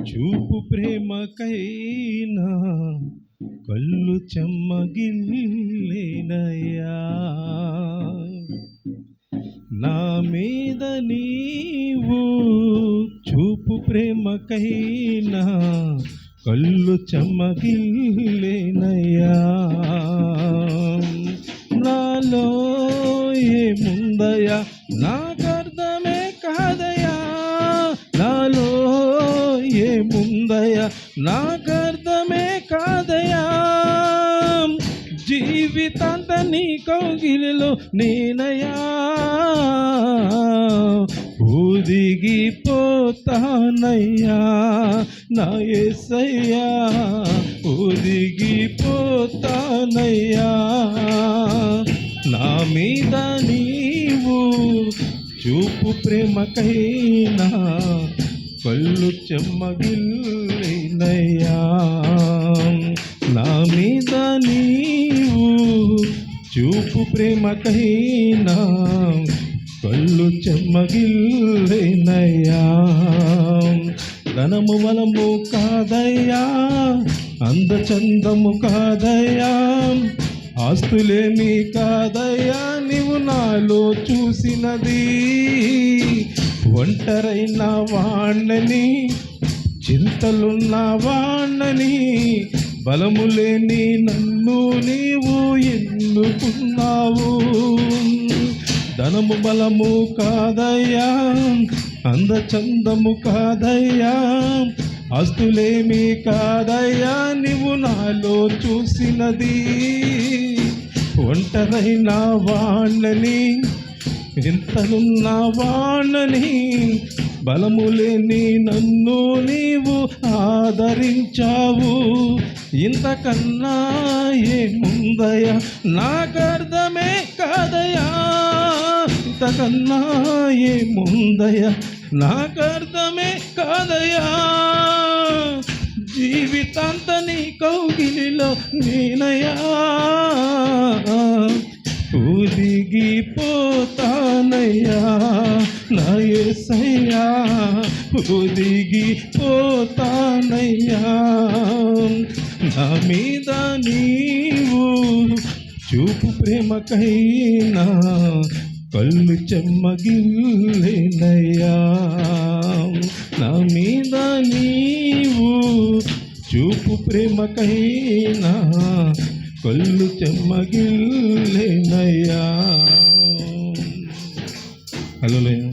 చూపు ప్రేమకైనా కళ్ళు చెమ్మగిల్లేనయ్యా, నా మీద నీవు చూపు ప్రేమకైనా కళ్ళు చెమ్మగిల్లేనయ్యా, నాలో ఏముందయ్యా నాకర్థమే కాదయ్యా, నాలో ఏముందయ్యా నాకర్థమే కాదయ్యా, జీవితాంత నీ కౌగిలిలో నేనయ్యా, ఒదిగిపోతానయ్యా నా యేసయ్యా, ఒదిగిపోతానయ్యా, నా మీద నీవు చూపు ప్రేమకైనా కళ్ళు చెమ్మగిల్లేనయ్యా, నా మీద నీవు చూపు ప్రేమకైనా కళ్ళు చెమ్మగిల్లేనయ్యా, ధనము బలము కాదయ్యా, అందచందము కాదయ్యా, ఆస్తులేమీ కాదయ్యా, నీవు నాలో చూసినది, ఒంటరైన వాణ్ణని చింతలున్న వాణ్ణని, బలములేని నన్ను నీవు ఎన్నుకున్నావు, ధనము బలము కాదయ్యా, అందచందము కాదయ్యా, ఆస్తులేమీ కాదయ్యా, నీవు నాలో చూసినది, ఒంటరైన వాణ్ణని ఇంతనున్న వాణ్ణని, బలములేని నన్ను నీవు ఆదరించావు, ఇంతకన్నా ఏముందయ్యా నాకర్థమే కాదయ్యా, ఇంతకన్నా ఏముందయ్యా నాకర్థమే కాదయ్యా, జీవితాంత నీ కౌగిలిలో నేనయ్యా, ఒదిగిపోతానయ్యా నా యేసయ్యా, ఒదిగిపోతానయ్యా, నా మీద నీవు చూపు ప్రేమకైనా కళ్ళు చెమ్మగిల్లేనయ్యా, నా మీద నీవు చూపు ప్రేమకైనా కళ్ళు చెమ్మగిల్లేనయ్యా. హల్లెలూయా.